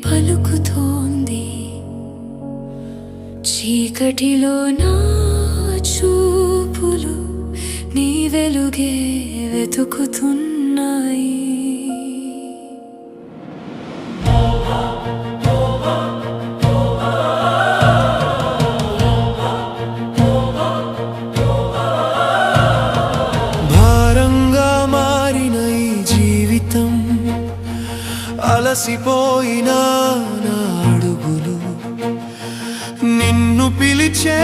పలుకుతోంది. చీకటిలో నా చూపులు నీ వెలుగే వెతుకుతున్నాయి. భారంగా మారిన ఈ జీవితం, అలసిపోయిన నా అడుగులు, నిన్ను పిలిచే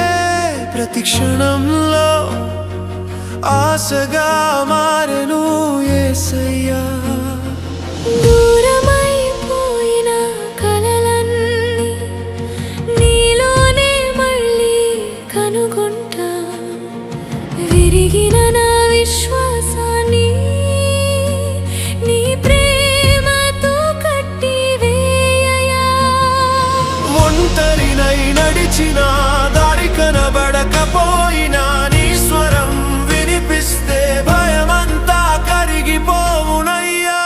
ప్రతి క్షణంలో ఆశగా మారెను యేసయ్యా. దూరమైపోయిన కలలన్నీ నీలోనే మళ్ళీ కనుగొంటా. విరిగిన నా విశ్వాసాన్ని నీ ప్రేమతో కట్టి వేయయా. ఒంటరినై నడిచిన దారి కనబడకపోయినా నీ స్వరం వినిపిస్తే భయమంతా కరిగిపోవునయ్యా.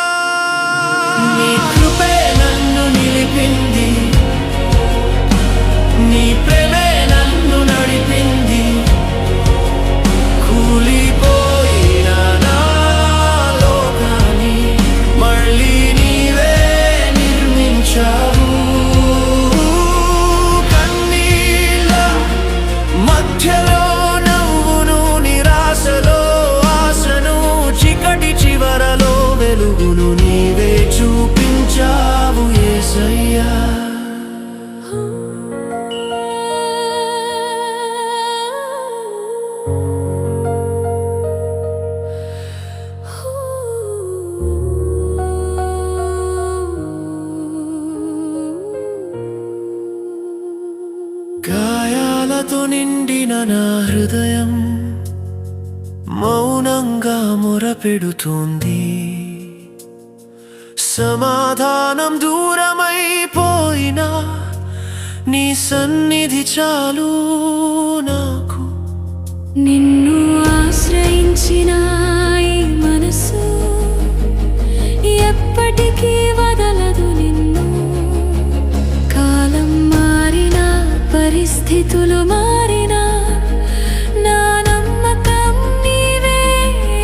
నీ కృపే నన్ను నిలిపింది, నీ ప్రేమే నన్ను నడిపింది. కూలిపోయిన నా లోకాన్ని మళ్ళీ నీవే నిర్మించావు. కన్నీళ్ళ మధ్యలో నవ్వును, నిరాశలో ఆశను, చీకటి చివరలో వెలుగును నీవే చూపించావు యేసయ్యా. గాయాలతో నిండిన నా హృదయం మౌనంగా మొరపెడుతోంది. సమాధానం దూరమైపోయినా నీ సన్నిధి చాలు నాకు. నిన్ను ఆశ్రయించిన ఈ మనసు ఎప్పటికీ వదలదు నిన్ను. కాలం మారినా, పరిస్థితులు మారినా, నా నమ్మకం నీవే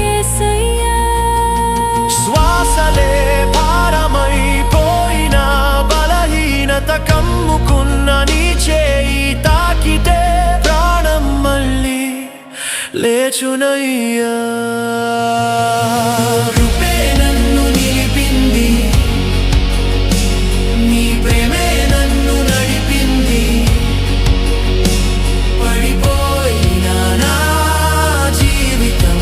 యేసయ్యా. శ్వాసలే భారమైపోయినా, బలహీనత కమ్ముకున్న నీ చేయి తాకితే ప్రాణం మళ్ళీ లేచునయ్యా. కృపే నన్ను నిలిపింది, నీ ప్రేమే నన్ను నడిపింది. పడిపోయిన నా జీవితం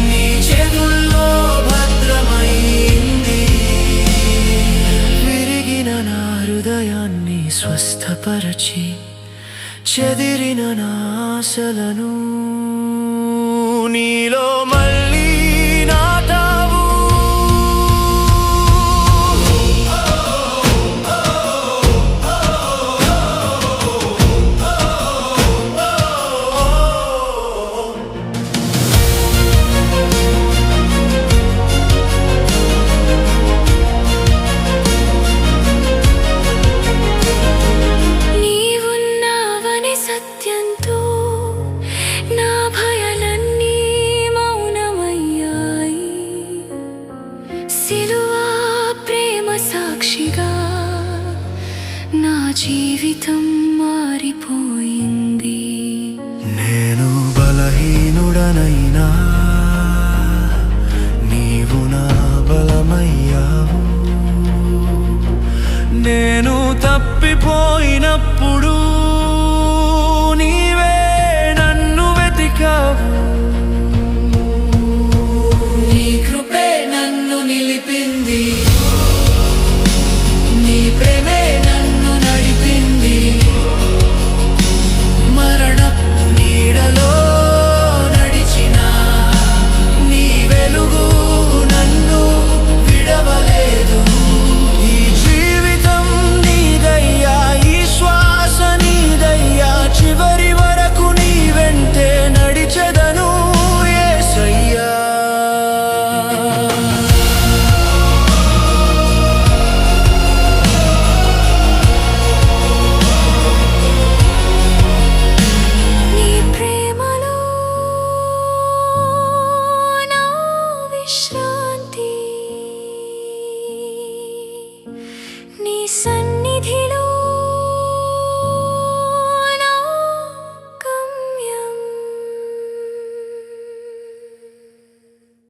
నీ చేతుల్లో భద్రమైంది. విరిగిన నా హృదయాన్ని స్వస్థపరచి, చెదిరిన నా ఆశలను నీలో మళ్ళీ నాటావు. నీవున్నావని సత్యంతో నా భయాలన్నీ మౌనమయ్యాయి. సిలువా ప్రేమ సాక్షిగా నా జీవితం మారిపోయింది. నేను బలహీనుడనైనా నీవు నా బలమయ్యావు. నేను తప్పిపోయినప్పుడు